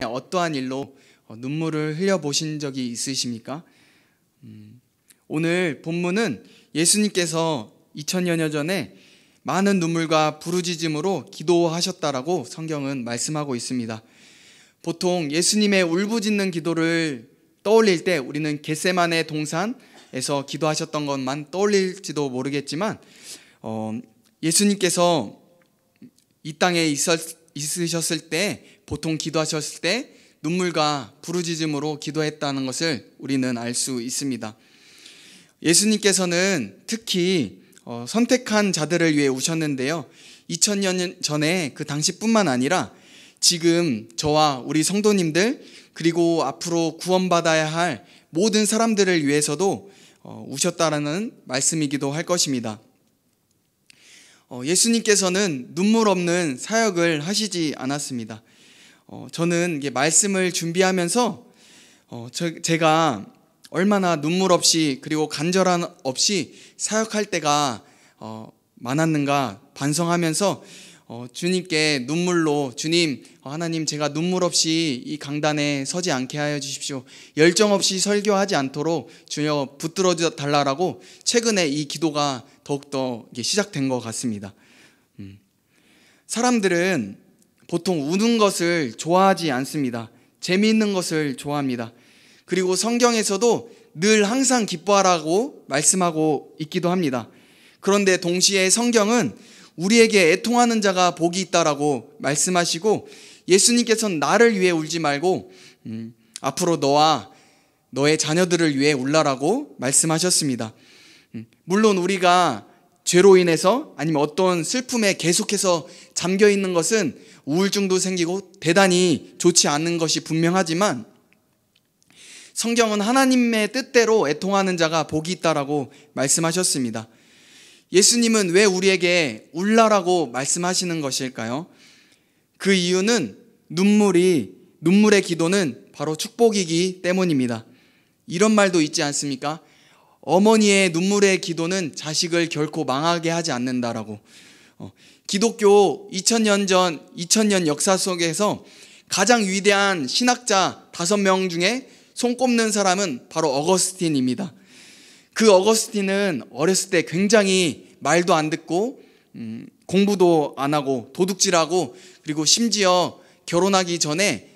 어떠한 일로 눈물을 흘려보신 적이 있으십니까? 오늘 본문은 예수님께서 2000여 년 전에 많은 눈물과 부르짖음으로 기도하셨다라고 성경은 말씀하고 있습니다. 보통 예수님의 울부짖는 기도를 떠올릴 때 우리는 겟세마네 동산에서 기도하셨던 것만 떠올릴지도 모르겠지만 예수님께서 이 땅에 있으셨을 때 보통 기도하셨을 때 눈물과 부르짖음으로 기도했다는 것을 우리는 알 수 있습니다. 예수님께서는 특히 선택한 자들을 위해 우셨는데요. 2000년 전에 그 당시뿐만 아니라 지금 저와 우리 성도님들 그리고 앞으로 구원받아야 할 모든 사람들을 위해서도 우셨다라는 말씀이기도 할 것입니다. 예수님께서는 눈물 없는 사역을 하시지 않았습니다. 저는 말씀을 준비하면서 제가 얼마나 눈물 없이 그리고 간절함 없이 사역할 때가 많았는가 반성하면서 주님께 눈물로 주님 하나님 제가 눈물 없이 이 강단에 서지 않게 하여 주십시오. 열정 없이 설교하지 않도록 주여 붙들어 달라라고 최근에 이 기도가 더욱더 시작된 것 같습니다. 사람들은 보통 우는 것을 좋아하지 않습니다. 재미있는 것을 좋아합니다. 그리고 성경에서도 늘 항상 기뻐하라고 말씀하고 있기도 합니다. 그런데 동시에 성경은 우리에게 애통하는 자가 복이 있다라고 말씀하시고 예수님께서는 나를 위해 울지 말고 앞으로 너와 너의 자녀들을 위해 울라라고 말씀하셨습니다. 물론 우리가 죄로 인해서 아니면 어떤 슬픔에 계속해서 잠겨 있는 것은 우울증도 생기고 대단히 좋지 않은 것이 분명하지만 성경은 하나님의 뜻대로 애통하는 자가 복이 있다라고 말씀하셨습니다. 예수님은 왜 우리에게 울라라고 말씀하시는 것일까요? 그 이유는 눈물의 기도는 바로 축복이기 때문입니다. 이런 말도 있지 않습니까? 어머니의 눈물의 기도는 자식을 결코 망하게 하지 않는다라고. 기독교 2000년 역사 속에서 가장 위대한 신학자 5명 중에 손꼽는 사람은 바로 어거스틴입니다. 그 어거스틴은 어렸을 때 굉장히 말도 안 듣고 공부도 안 하고 도둑질하고 그리고 심지어 결혼하기 전에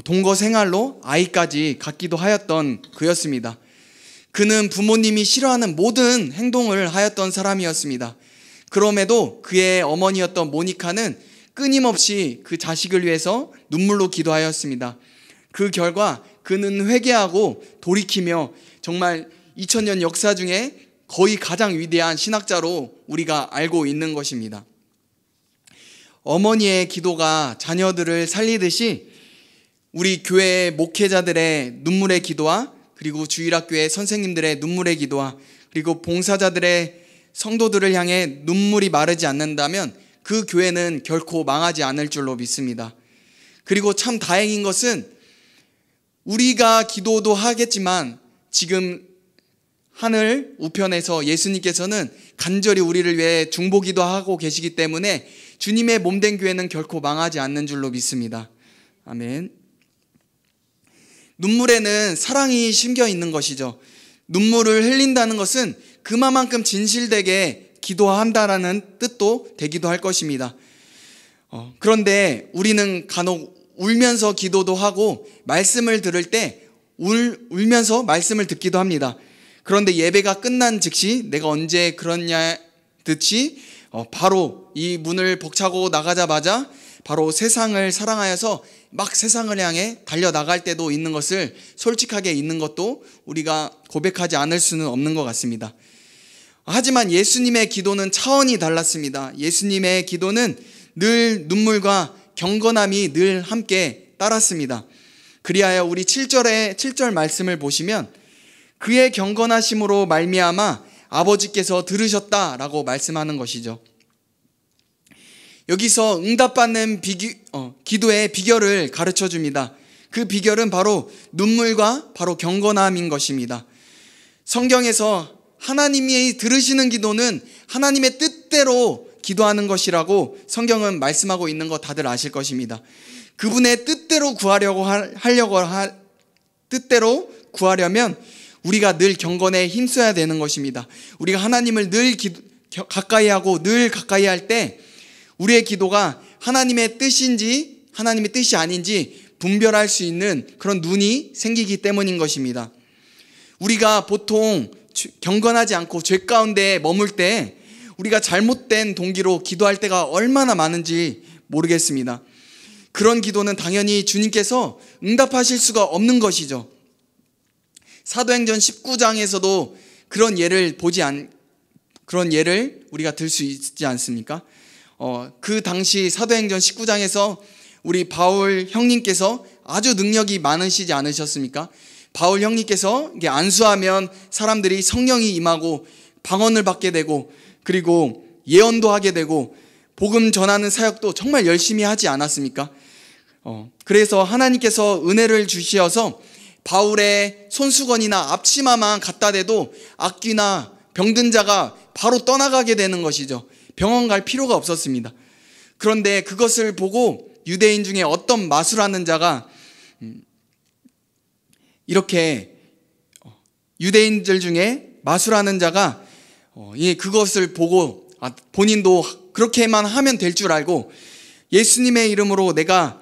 동거 생활로 아이까지 갖기도 하였던 그였습니다. 그는 부모님이 싫어하는 모든 행동을 하였던 사람이었습니다. 그럼에도 그의 어머니였던 모니카는 끊임없이 그 자식을 위해서 눈물로 기도하였습니다. 그 결과 그는 회개하고 돌이키며 정말 2000년 역사 중에 거의 가장 위대한 신학자로 우리가 알고 있는 것입니다. 어머니의 기도가 자녀들을 살리듯이 우리 교회 목회자들의 눈물의 기도와 그리고 주일학교의 선생님들의 눈물의 기도와 그리고 봉사자들의 성도들을 향해 눈물이 마르지 않는다면 그 교회는 결코 망하지 않을 줄로 믿습니다. 그리고 참 다행인 것은 우리가 기도도 하겠지만 지금 하늘 우편에서 예수님께서는 간절히 우리를 위해 중보기도 하고 계시기 때문에 주님의 몸된 교회는 결코 망하지 않는 줄로 믿습니다. 아멘. 눈물에는 사랑이 심겨 있는 것이죠. 눈물을 흘린다는 것은 그만큼 진실되게 기도한다라는 뜻도 되기도 할 것입니다. 그런데 우리는 간혹 울면서 기도도 하고 말씀을 들을 때 울면서 말씀을 듣기도 합니다. 그런데 예배가 끝난 즉시 내가 언제 그러냐 듯이 바로 이 문을 벅차고 나가자마자 바로 세상을 사랑하여서 막 세상을 향해 달려나갈 때도 있는 것을 솔직하게 있는 것도 우리가 고백하지 않을 수는 없는 것 같습니다. 하지만 예수님의 기도는 차원이 달랐습니다. 예수님의 기도는 늘 눈물과 경건함이 늘 함께 따랐습니다. 그리하여 우리 7절 말씀을 보시면 그의 경건하심으로 말미암아 아버지께서 들으셨다라고 말씀하는 것이죠. 여기서 응답받는 기도의 비결을 가르쳐 줍니다. 그 비결은 바로 눈물과 바로 경건함인 것입니다. 성경에서 하나님이 들으시는 기도는 하나님의 뜻대로 기도하는 것이라고 성경은 말씀하고 있는 거 다들 아실 것입니다. 그분의 뜻대로 뜻대로 구하려면 우리가 늘 경건에 힘써야 되는 것입니다. 우리가 하나님을 늘 가까이 하고 늘 가까이 할 때 우리의 기도가 하나님의 뜻인지 하나님의 뜻이 아닌지 분별할 수 있는 그런 눈이 생기기 때문인 것입니다. 우리가 보통 경건하지 않고 죄 가운데 머물 때 우리가 잘못된 동기로 기도할 때가 얼마나 많은지 모르겠습니다. 그런 기도는 당연히 주님께서 응답하실 수가 없는 것이죠. 사도행전 19장에서도 그런 예를 우리가 들 수 있지 않습니까? 그 당시 사도행전 19장에서 우리 바울 형님께서 아주 능력이 많으시지 않으셨습니까? 바울 형님께서 안수하면 사람들이 성령이 임하고 방언을 받게 되고 그리고 예언도 하게 되고 복음 전하는 사역도 정말 열심히 하지 않았습니까? 그래서 하나님께서 은혜를 주시어서 바울의 손수건이나 앞치마만 갖다 대도 악귀나 병든 자가 바로 떠나가게 되는 것이죠. 병원 갈 필요가 없었습니다. 그런데 그것을 보고 유대인 중에 어떤 마술하는 자가 이렇게 유대인들 중에 마술하는 자가 그것을 보고 본인도 그렇게만 하면 될 줄 알고 예수님의 이름으로 내가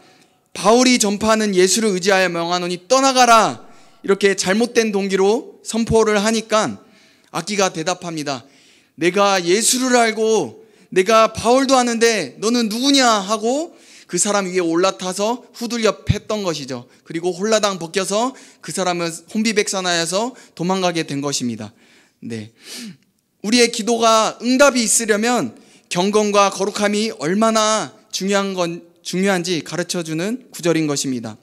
바울이 전파하는 예수를 의지하여 명하노니 떠나가라 이렇게 잘못된 동기로 선포를 하니까 악귀가 대답합니다. 내가 예수를 알고 내가 바울도 아는데 너는 누구냐 하고 그 사람 위에 올라타서 후들려 팼던 것이죠. 그리고 홀라당 벗겨서 그 사람은 혼비백산하여서 도망가게 된 것입니다. 네, 우리의 기도가 응답이 있으려면 경건과 거룩함이 얼마나 중요한지 가르쳐주는 구절인 것입니다.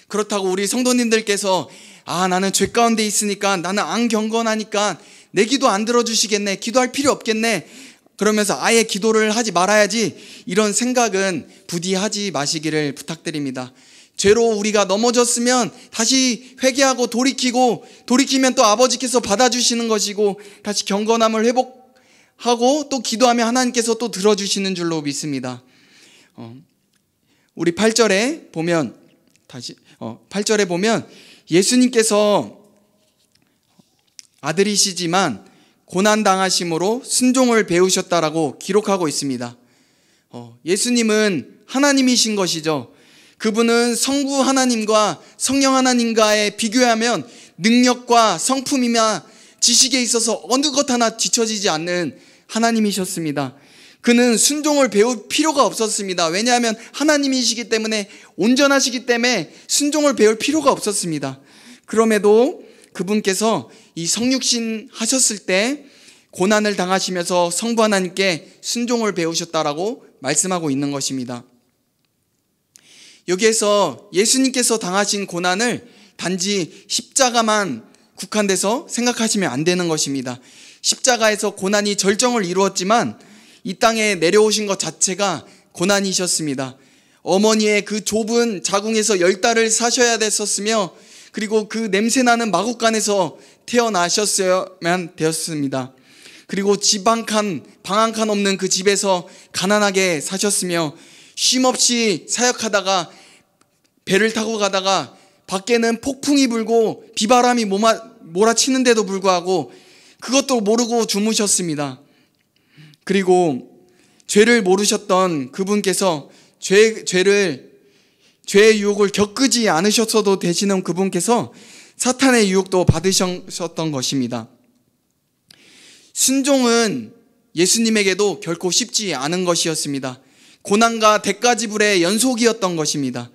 그렇다고 우리 성도님들께서 나는 죄 가운데 있으니까 나는 안 경건하니까 내 기도 안 들어주시겠네, 기도할 필요 없겠네 그러면서 아예 기도를 하지 말아야지 이런 생각은 부디 하지 마시기를 부탁드립니다. 죄로 우리가 넘어졌으면 다시 회개하고 돌이키면 또 아버지께서 받아주시는 것이고 다시 경건함을 회복하고 또 기도하면 하나님께서 또 들어주시는 줄로 믿습니다. 우리 8절에 보면 8절에 보면 예수님께서 아들이시지만 고난당하심으로 순종을 배우셨다라고 기록하고 있습니다. 예수님은 하나님이신 것이죠. 그분은 성부 하나님과 성령 하나님과의 비교하면 능력과 성품이나 지식에 있어서 어느 것 하나 뒤처지지 않는 하나님이셨습니다. 그는 순종을 배울 필요가 없었습니다. 왜냐하면 하나님이시기 때문에 온전하시기 때문에 순종을 배울 필요가 없었습니다. 그럼에도 그분께서 이 성육신 하셨을 때 고난을 당하시면서 성부 하나님께 순종을 배우셨다라고 말씀하고 있는 것입니다. 여기에서 예수님께서 당하신 고난을 단지 십자가만 국한돼서 생각하시면 안 되는 것입니다. 십자가에서 고난이 절정을 이루었지만 이 땅에 내려오신 것 자체가 고난이셨습니다. 어머니의 그 좁은 자궁에서 10달을 사셔야 됐었으며 그리고 그 냄새나는 마구간에서 태어나셨어야만 되었습니다. 그리고 방 한 칸 없는 그 집에서 가난하게 사셨으며 쉼없이 사역하다가 배를 타고 가다가 밖에는 폭풍이 불고 비바람이 몰아치는데도 불구하고 그것도 모르고 주무셨습니다. 그리고 죄를 모르셨던 그분께서 죄의 유혹을 겪지 않으셨어도 되시는 그분께서 사탄의 유혹도 받으셨던 것입니다. 순종은 예수님에게도 결코 쉽지 않은 것이었습니다. 고난과 대가지불의 연속이었던 것입니다.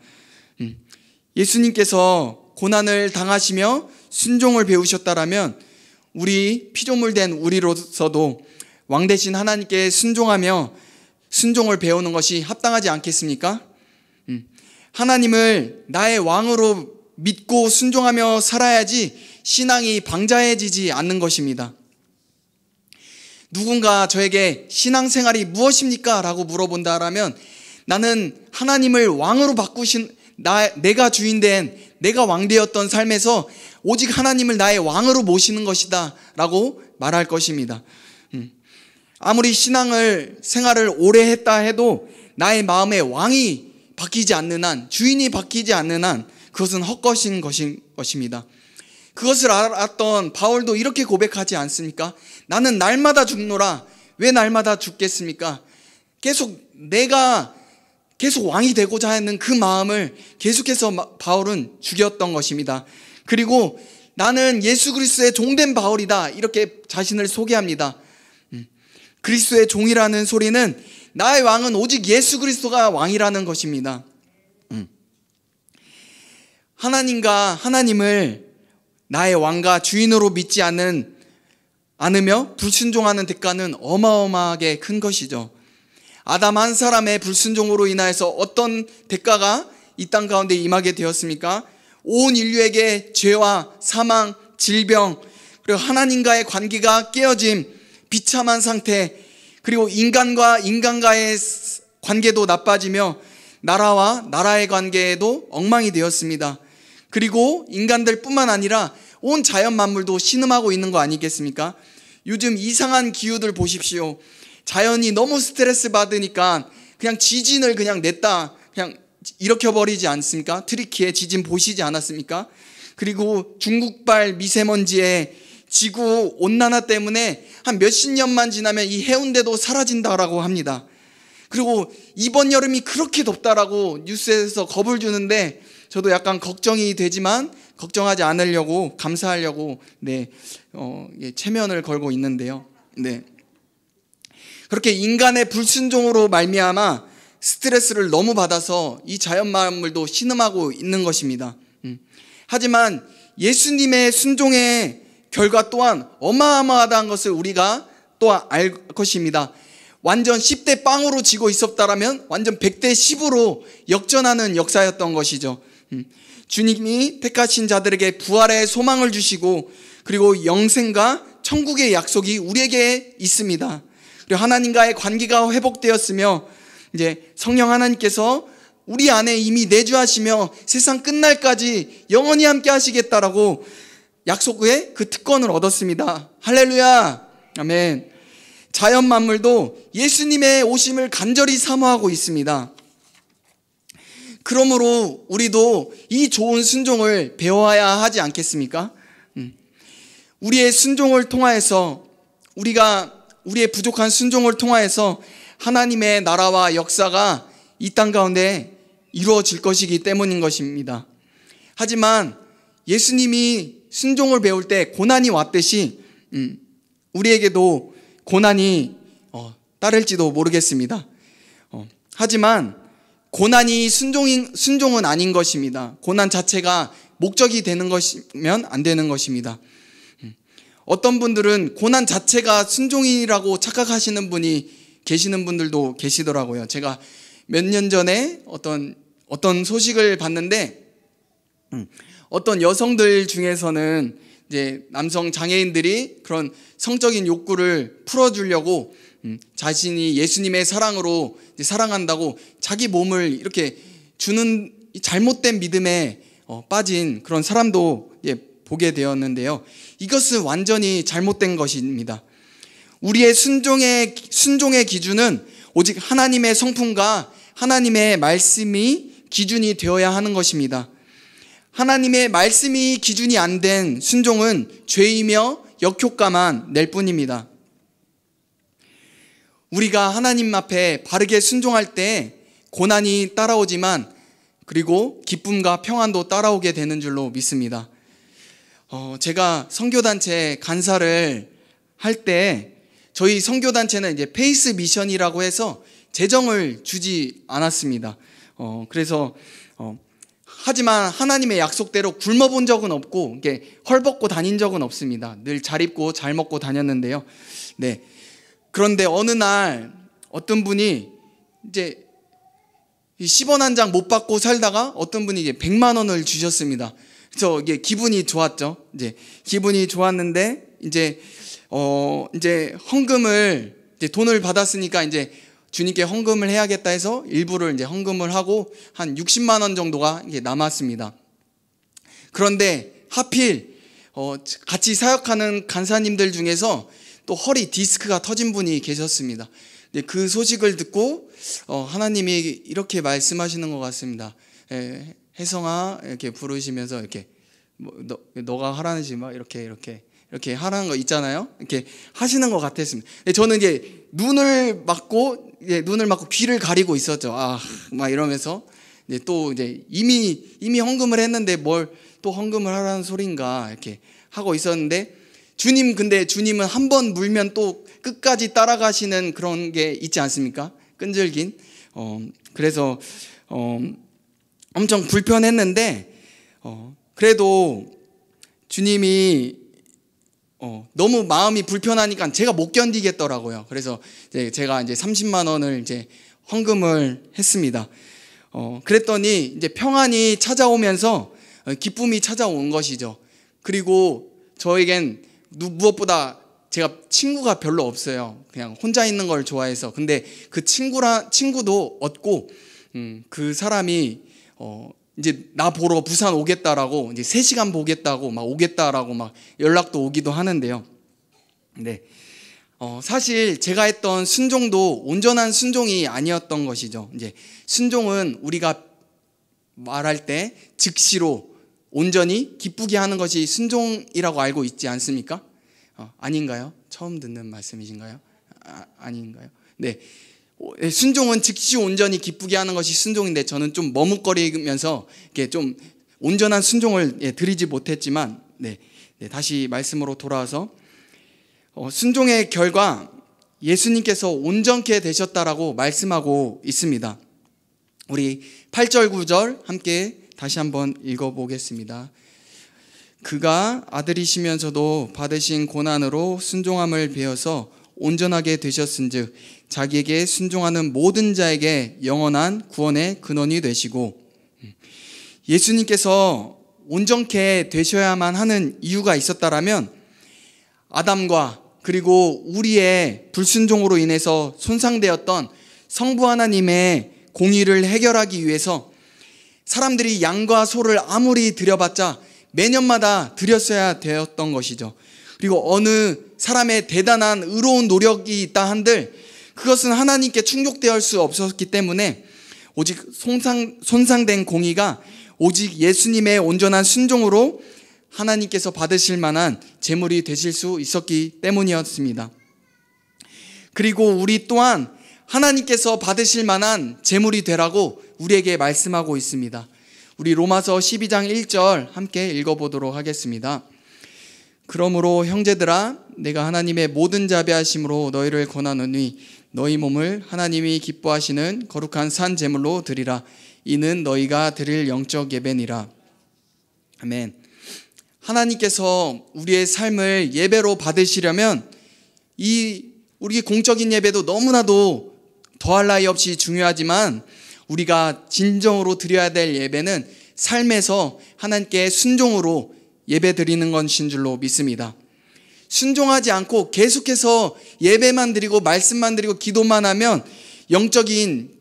예수님께서 고난을 당하시며 순종을 배우셨다라면 우리 피조물된 우리로서도 왕 대신 하나님께 순종하며 순종을 배우는 것이 합당하지 않겠습니까? 하나님을 나의 왕으로 믿고 순종하며 살아야지 신앙이 방자해지지 않는 것입니다. 누군가 저에게 신앙생활이 무엇입니까? 라고 물어본다라면 나는 하나님을 왕으로 바꾸신 내가 주인된 내가 왕되었던 삶에서 오직 하나님을 나의 왕으로 모시는 것이다 라고 말할 것입니다. 아무리 생활을 오래 했다 해도 나의 마음에 왕이 바뀌지 않는 한, 주인이 바뀌지 않는 한 그것은 헛것인 것입니다. 그것을 알았던 바울도 이렇게 고백하지 않습니까? 나는 날마다 죽노라. 왜 날마다 죽겠습니까? 내가 계속 왕이 되고자 하는 그 마음을 계속해서 바울은 죽였던 것입니다. 그리고 나는 예수 그리스도의 종된 바울이다, 이렇게 자신을 소개합니다. 그리스도의 종이라는 소리는 나의 왕은 오직 예수 그리스도가 왕이라는 것입니다. 하나님을 나의 왕과 주인으로 믿지 않으며 불순종하는 대가는 어마어마하게 큰 것이죠. 아담 한 사람의 불순종으로 인하여서 어떤 대가가 이 땅 가운데 임하게 되었습니까? 온 인류에게 죄와 사망, 질병, 그리고 하나님과의 관계가 깨어짐, 비참한 상태, 그리고 인간과의 관계도 나빠지며 나라와 나라의 관계에도 엉망이 되었습니다. 그리고 인간들뿐만 아니라 온 자연 만물도 신음하고 있는 거 아니겠습니까? 요즘 이상한 기후들 보십시오. 자연이 너무 스트레스 받으니까 그냥 지진을 그냥 냈다, 그냥 일으켜버리지 않습니까? 트리키에 지진 보시지 않았습니까? 그리고 중국발 미세먼지에 지구 온난화 때문에 한 몇십 년만 지나면 이 해운대도 사라진다라고 합니다. 그리고 이번 여름이 그렇게 덥다라고 뉴스에서 겁을 주는데 저도 약간 걱정이 되지만 걱정하지 않으려고, 감사하려고 체면을 걸고 있는데요. 그렇게 인간의 불순종으로 말미암아 스트레스를 너무 받아서 이 자연 만물도 신음하고 있는 것입니다. 하지만 예수님의 순종의 결과 또한 어마어마하다는 것을 우리가 또 알 것입니다. 완전 10대 0으로 지고 있었다라면 완전 100대 10으로 역전하는 역사였던 것이죠. 주님이 택하신 자들에게 부활의 소망을 주시고 그리고 영생과 천국의 약속이 우리에게 있습니다. 그리고 하나님과의 관계가 회복되었으며 이제 성령 하나님께서 우리 안에 이미 내주하시며 세상 끝날까지 영원히 함께 하시겠다라고 약속의 그 특권을 얻었습니다. 할렐루야, 아멘. 자연 만물도 예수님의 오심을 간절히 사모하고 있습니다. 그러므로 우리도 이 좋은 순종을 배워야 하지 않겠습니까? 우리의 순종을 통하여서 우리의 부족한 순종을 통하여서 하나님의 나라와 역사가 이 땅 가운데 이루어질 것이기 때문인 것입니다. 하지만 예수님이 순종을 배울 때 고난이 왔듯이 우리에게도 고난이 따를지도 모르겠습니다. 하지만 고난이 순종은 아닌 것입니다. 고난 자체가 목적이 되는 것이면 안 되는 것입니다. 어떤 분들은 고난 자체가 순종이라고 착각하시는 분이 계시는 분들도 계시더라고요. 제가 몇 년 전에 어떤 소식을 봤는데 어떤 여성들 중에서는 이제 남성 장애인들이 그런 성적인 욕구를 풀어주려고 자신이 예수님의 사랑으로 사랑한다고 자기 몸을 이렇게 주는 잘못된 믿음에 빠진 그런 사람도 보게 되었는데요. 이것은 완전히 잘못된 것입니다. 우리의 순종의 기준은 오직 하나님의 성품과 하나님의 말씀이 기준이 되어야 하는 것입니다. 하나님의 말씀이 기준이 안 된 순종은 죄이며 역효과만 낼 뿐입니다. 우리가 하나님 앞에 바르게 순종할 때 고난이 따라오지만 그리고 기쁨과 평안도 따라오게 되는 줄로 믿습니다. 제가 선교단체 간사를 할 때 저희 선교단체는 이제 페이스 미션이라고 해서 재정을 주지 않았습니다. 하지만 하나님의 약속대로 굶어본 적은 없고 헐벗고 다닌 적은 없습니다. 늘 잘 입고 잘 먹고 다녔는데요. 그런데 어느 날 어떤 분이 이제 10원 한 장 못 받고 살다가 어떤 분이 이제 100만 원을 주셨습니다. 그래서 이게 기분이 좋았죠. 기분이 좋았는데 이제 헌금을 돈을 받았으니까 이제 주님께 헌금을 해야겠다 해서 일부를 이제 헌금을 하고 한 60만 원 정도가 이게 남았습니다. 그런데 하필 같이 사역하는 간사님들 중에서 또 허리 디스크가 터진 분이 계셨습니다. 그 소식을 듣고 하나님이 이렇게 말씀하시는 것 같습니다. 혜성아 이렇게 부르시면서 이렇게 너가 하라는지 막 이렇게 하라는 거 있잖아요. 이렇게 하시는 것 같았습니다. 저는 이제 눈을 막고 귀를 가리고 있었죠. 막 이러면서 또 이제 이미 헌금을 했는데 뭘 또 헌금을 하라는 소린가 이렇게 하고 있었는데 근데 주님은 한 번 물면 또 끝까지 따라가시는 그런 게 있지 않습니까? 끈질긴. 그래서 엄청 불편했는데 그래도 주님이 너무 마음이 불편하니까 제가 못 견디겠더라고요. 그래서 제가 이제 30만 원을 이제 헌금을 했습니다. 그랬더니 이제 평안이 찾아오면서 기쁨이 찾아온 것이죠. 그리고 저에겐 무엇보다 제가 친구가 별로 없어요. 그냥 혼자 있는 걸 좋아해서. 근데 그 친구도 얻고 그 사람이 이제 나 보러 부산 오겠다라고 이제 3시간 보겠다고 막 오겠다라고 막 연락도 오기도 하는데요. 네. 사실 제가 했던 순종도 온전한 순종이 아니었던 것이죠. 이제 순종은 우리가 말할 때 즉시로 온전히 기쁘게 하는 것이 순종이라고 알고 있지 않습니까? 아닌가요? 처음 듣는 말씀이신가요? 아닌가요? 네. 순종은 즉시 온전히 기쁘게 하는 것이 순종인데 저는 좀 머뭇거리면서 이렇게 좀 온전한 순종을 드리지 못했지만 다시 말씀으로 돌아와서 순종의 결과 예수님께서 온전케 되셨다라고 말씀하고 있습니다. 우리 8절 9절 함께 다시 한번 읽어보겠습니다. 그가 아들이시면서도 받으신 고난으로 순종함을 배워서 온전하게 되셨은즉 자기에게 순종하는 모든 자에게 영원한 구원의 근원이 되시고, 예수님께서 온전케 되셔야만 하는 이유가 있었다라면 아담과 그리고 우리의 불순종으로 인해서 손상되었던 성부 하나님의 공의를 해결하기 위해서 사람들이 양과 소를 아무리 드려봤자 매년마다 드렸어야 되었던 것이죠. 그리고 어느 사람의 대단한 의로운 노력이 있다 한들 그것은 하나님께 충족될 수 없었기 때문에 오직 손상된 공의가 오직 예수님의 온전한 순종으로 하나님께서 받으실 만한 제물이 되실 수 있었기 때문이었습니다. 그리고 우리 또한 하나님께서 받으실 만한 제물이 되라고 우리에게 말씀하고 있습니다. 우리 로마서 12장 1절 함께 읽어보도록 하겠습니다. 그러므로 형제들아 내가 하나님의 모든 자비하심으로 너희를 권하노니 너희 몸을 하나님이 기뻐하시는 거룩한 산 제물로 드리라. 이는 너희가 드릴 영적 예배니라. 아멘. 하나님께서 우리의 삶을 예배로 받으시려면 우리 공적인 예배도 너무나도 더할 나위 없이 중요하지만 우리가 진정으로 드려야 될 예배는 삶에서 하나님께 순종으로 예배 드리는 것인 줄로 믿습니다. 순종하지 않고 계속해서 예배만 드리고 말씀만 드리고 기도만 하면 영적인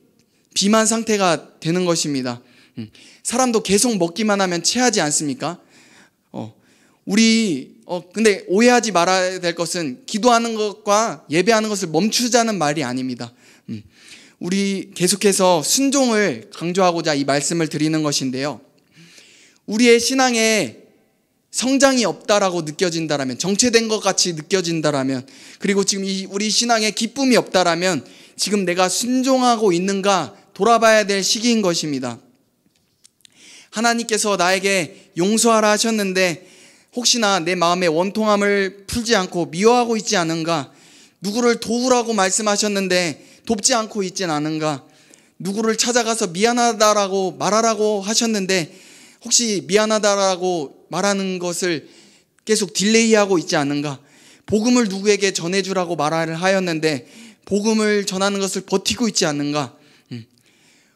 비만 상태가 되는 것입니다. 사람도 계속 먹기만 하면 체하지 않습니까? 근데 오해하지 말아야 될 것은 기도하는 것과 예배하는 것을 멈추자는 말이 아닙니다. 우리 계속해서 순종을 강조하고자 이 말씀을 드리는 것인데요. 우리의 신앙에 성장이 없다라고 느껴진다라면, 정체된 것 같이 느껴진다라면, 그리고 지금 우리 신앙에 기쁨이 없다라면 지금 내가 순종하고 있는가 돌아봐야 될 시기인 것입니다. 하나님께서 나에게 용서하라 하셨는데 혹시나 내 마음의 원통함을 풀지 않고 미워하고 있지 않은가? 누구를 도우라고 말씀하셨는데 돕지 않고 있진 않은가? 누구를 찾아가서 미안하다라고 말하라고 하셨는데 혹시 미안하다라고 말하는 것을 계속 딜레이하고 있지 않은가? 복음을 누구에게 전해주라고 말을 하였는데 복음을 전하는 것을 버티고 있지 않는가?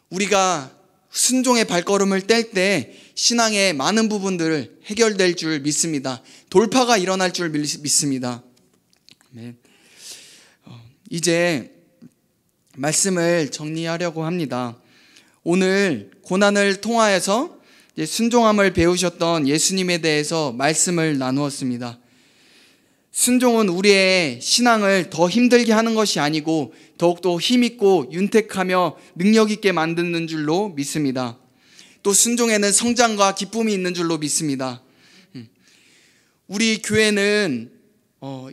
우리가 순종의 발걸음을 뗄 때 신앙의 많은 부분들 해결될 줄 믿습니다. 돌파가 일어날 줄 믿습니다. 이제 말씀을 정리하려고 합니다. 오늘 고난을 통하여서 순종함을 배우셨던 예수님에 대해서 말씀을 나누었습니다. 순종은 우리의 신앙을 더 힘들게 하는 것이 아니고 더욱더 힘있고 윤택하며 능력있게 만드는 줄로 믿습니다. 또 순종에는 성장과 기쁨이 있는 줄로 믿습니다. 우리 교회는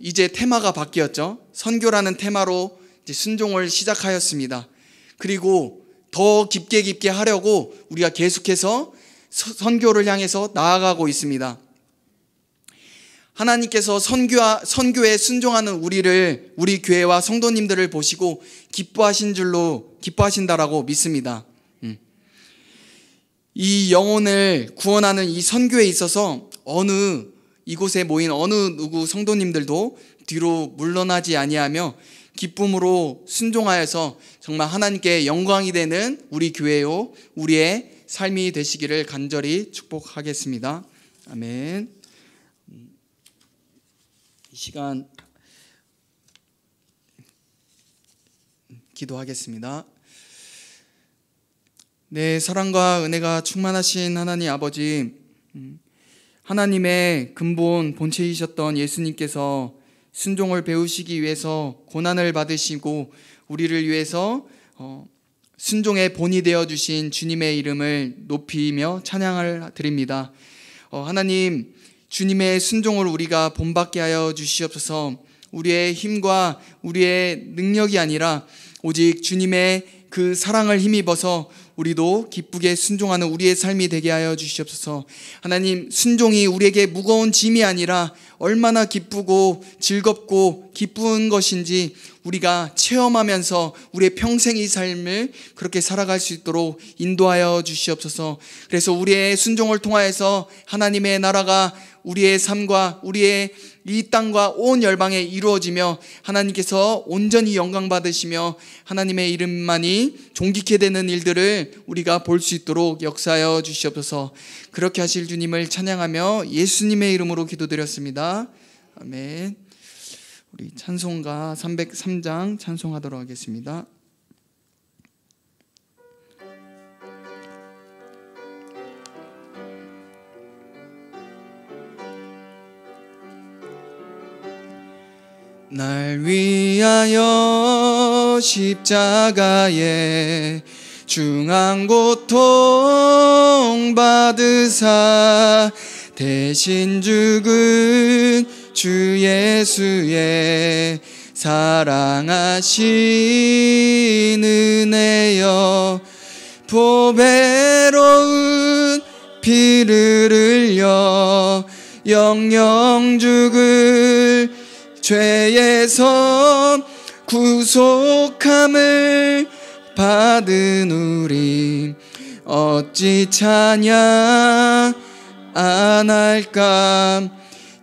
이제 테마가 바뀌었죠. 선교라는 테마로 이제 순종을 시작하였습니다. 그리고 더 깊게 하려고 우리가 계속해서 선교를 향해서 나아가고 있습니다. 하나님께서 선교에 순종하는 우리 교회와 성도님들을 보시고 기뻐하신다라고 믿습니다. 이 영혼을 구원하는 이 선교에 있어서 이곳에 모인 어느 누구 성도님들도 뒤로 물러나지 아니하며 기쁨으로 순종하여서 정말 하나님께 영광이 되는 우리 교회요 우리의 삶이 되시기를 간절히 축복하겠습니다. 아멘. 이 시간 기도하겠습니다. 네, 사랑과 은혜가 충만하신 하나님 아버지, 하나님의 근본 본체이셨던 예수님께서 순종을 배우시기 위해서 고난을 받으시고 우리를 위해서 순종의 본이 되어주신 주님의 이름을 높이며 찬양을 드립니다. 하나님, 주님의 순종을 우리가 본받게 하여 주시옵소서. 우리의 힘과 우리의 능력이 아니라 오직 주님의 그 사랑을 힘입어서 우리도 기쁘게 순종하는 우리의 삶이 되게 하여 주시옵소서. 하나님, 순종이 우리에게 무거운 짐이 아니라 얼마나 기쁘고 즐겁고 기쁜 것인지 우리가 체험하면서 우리의 평생 이 삶을 그렇게 살아갈 수 있도록 인도하여 주시옵소서. 그래서 우리의 순종을 통하여서 하나님의 나라가 우리의 삶과 우리의 이 땅과 온 열방에 이루어지며 하나님께서 온전히 영광 받으시며 하나님의 이름만이 존귀케 되는 일들을 우리가 볼 수 있도록 역사하여 주시옵소서. 그렇게 하실 주님을 찬양하며 예수님의 이름으로 기도드렸습니다. 아멘. 우리 찬송가 303장 찬송하도록 하겠습니다. 날 위하여 십자가에 중한 고통 받으사 대신 죽은 주 예수의 사랑하신 은혜여, 보배로운 피를 흘려 영영 죽을 죄에서 구속함을 받은 우리 어찌 찬양 안 할까.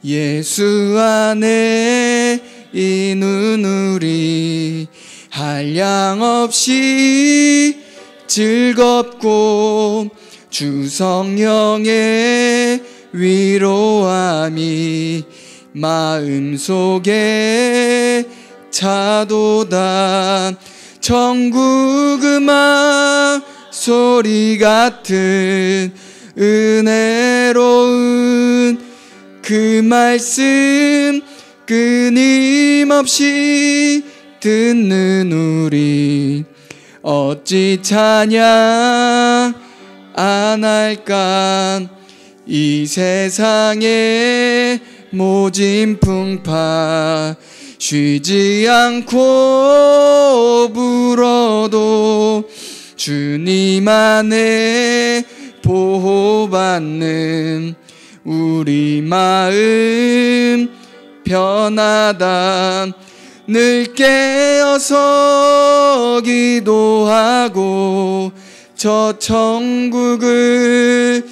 예수 안에 있는 우리 한량없이 즐겁고 주 성령의 위로함이 마음속에 차도다. 천국 음악 소리 같은 은혜로운 그 말씀 끊임없이 듣는 우리 어찌 찬양 안 할까. 이 세상에 모진 풍파 쉬지 않고 불어도 주님 안에 보호받는 우리 마음 편하다. 늘 깨어서 기도하고 저 천국을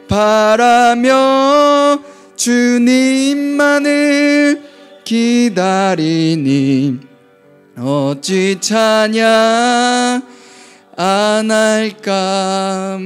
바라며 주님만을 기다리니 어찌 찬양 안 할까.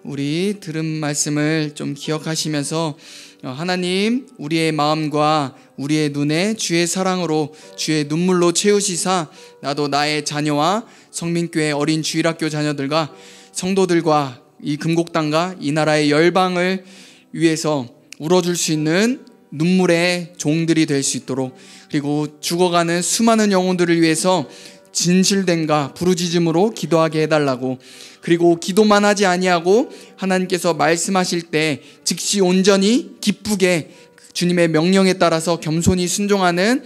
우리 들은 말씀을 좀 기억하시면서 하나님, 우리의 마음과 우리의 눈에 주의 사랑으로 주의 눈물로 채우시사 나도 나의 자녀와 성민교회 어린 주일학교 자녀들과 성도들과 이 금곡당과 이 나라의 열방을 위해서 울어줄 수 있는 눈물의 종들이 될 수 있도록, 그리고 죽어가는 수많은 영혼들을 위해서 진실됨과 부르짖음으로 기도하게 해달라고, 그리고 기도만 하지 아니하고 하나님께서 말씀하실 때 즉시 온전히 기쁘게 주님의 명령에 따라서 겸손히 순종하는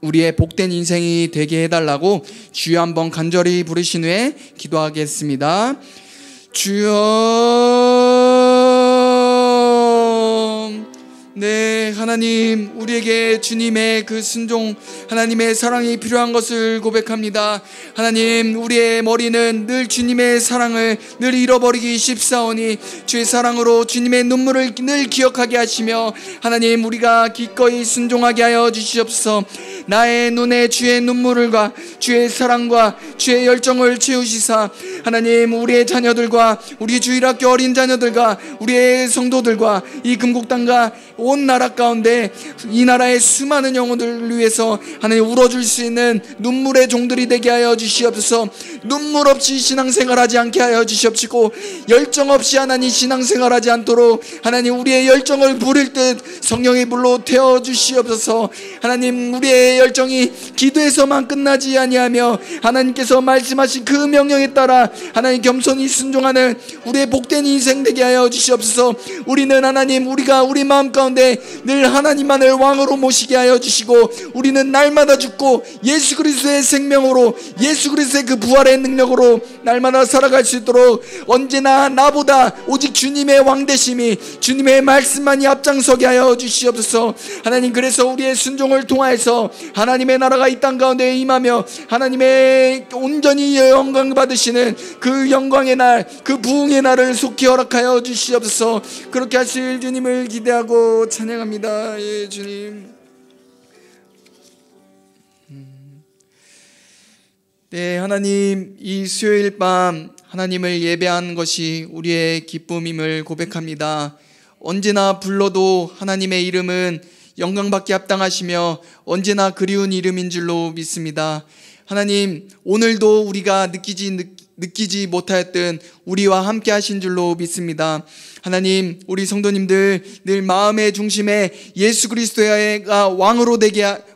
우리의 복된 인생이 되게 해달라고 주여 한번 간절히 부르신 후에 기도하겠습니다. 주여, 네, 하나님, 우리에게 주님의 그 순종, 하나님의 사랑이 필요한 것을 고백합니다. 하나님, 우리의 머리는 늘 주님의 사랑을 늘 잃어버리기 쉽사오니 주의 사랑으로 주님의 눈물을 늘 기억하게 하시며, 하나님, 우리가 기꺼이 순종하게 하여 주시옵소서. 나의 눈에 주의 눈물과 주의 사랑과 주의 열정을 채우시사, 하나님, 우리의 자녀들과 우리 주일학교 어린 자녀들과 우리의 성도들과 이 금곡당과 온 나라 가운데 이 나라의 수많은 영혼들을 위해서 하나님 울어줄 수 있는 눈물의 종들이 되게 하여 주시옵소서. 눈물 없이 신앙생활하지 않게 하여 주시옵시고, 열정 없이 하나님 신앙생활하지 않도록 하나님 우리의 열정을 부릴 듯 성령의 불로 태워 주시옵소서. 하나님, 우리의 열정이 기도에서만 끝나지 아니하며 하나님께서 말씀하신 그 명령에 따라 하나님 겸손히 순종하는 우리의 복된 인생 되게 하여 주시옵소서. 우리는 하나님, 우리가 우리 마음 가운데 늘 하나님만을 왕으로 모시게 하여 주시고, 우리는 날마다 죽고 예수 그리스도의 생명으로, 예수 그리스도의 그 부활의 능력으로 날마다 살아갈 수 있도록 언제나 나보다 오직 주님의 왕되심이, 주님의 말씀만이 앞장서게 하여 주시옵소서. 하나님, 그래서 우리의 순종을 통하여서 하나님의 나라가 이 땅 가운데 임하며 하나님의 온전히 영광 받으시는 그 영광의 날, 그 부흥의 날을 속히 허락하여 주시옵소서. 그렇게 하실 주님을 기대하고 찬양합니다. 예, 주님. 네, 하나님, 이 수요일 밤 하나님을 예배하는 것이 우리의 기쁨임을 고백합니다. 언제나 불러도 하나님의 이름은 영광받기 합당하시며 언제나 그리운 이름인 줄로 믿습니다. 하나님, 오늘도 우리가 느끼지 못하였던 우리와 함께 하신 줄로 믿습니다. 하나님, 우리 성도님들 늘 마음의 중심에 예수 그리스도가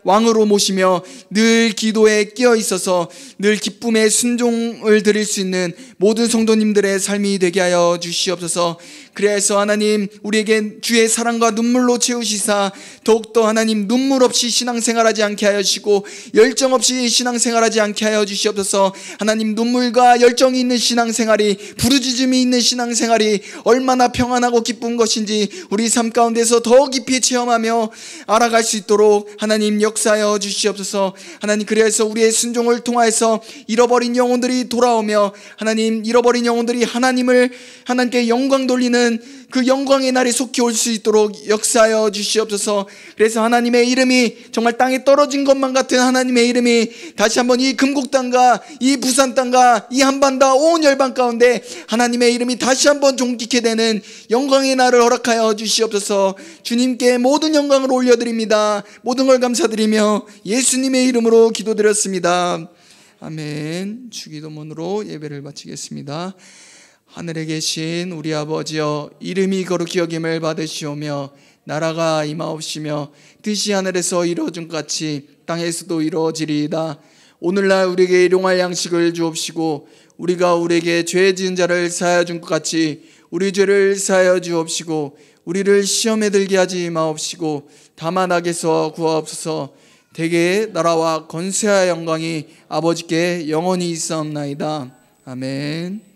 왕으로 모시며 늘 기도에 끼어 있어서 늘 기쁨의 순종을 드릴 수 있는 모든 성도님들의 삶이 되게 하여 주시옵소서. 그래서 하나님, 우리에게 주의 사랑과 눈물로 채우시사 더욱더 하나님 눈물 없이 신앙생활하지 않게 하여 주시고 열정 없이 신앙생활하지 않게 하여 주시옵소서. 하나님, 눈물과 열정이 있는 신앙생활이, 부르짖음이 있는 신앙생활이 얼마나 평안하고 기쁜 것인지 우리 삶 가운데서 더 깊이 체험하며 알아갈 수 있도록 하나님 역사하여 주시옵소서. 하나님, 그래서 우리의 순종을 통하여서 잃어버린 영혼들이 돌아오며 하나님, 잃어버린 영혼들이 하나님께 영광 돌리는 그 영광의 날이 속히 올 수 있도록 역사하여 주시옵소서. 그래서 하나님의 이름이 정말 땅에 떨어진 것만 같은 하나님의 이름이 다시 한번 이 금곡 땅과 이 부산 땅과 이 한반도 온 열방 가운데 하나님의 이름이 다시 한번 존귀케 되는 영광의 날을 허락하여 주시옵소서. 주님께 모든 영광을 올려드립니다. 모든 걸 감사드리며 예수님의 이름으로 기도드렸습니다. 아멘. 주기도문으로 예배를 마치겠습니다. 하늘에 계신 우리 아버지여, 이름이 거룩히 여김을 받으시오며 나라가 임하옵시며 뜻이 하늘에서 이루어진 것 같이 땅에서도 이루어지리이다. 오늘날 우리에게 일용할 양식을 주옵시고 우리가 우리에게 죄 지은 자를 사하여 준 것 같이 우리 죄를 사하여 주옵시고 우리를 시험에 들게 하지 마옵시고 다만 악에서 구하옵소서. 대개의 나라와 권세와 영광이 아버지께 영원히 있사옵나이다. 아멘.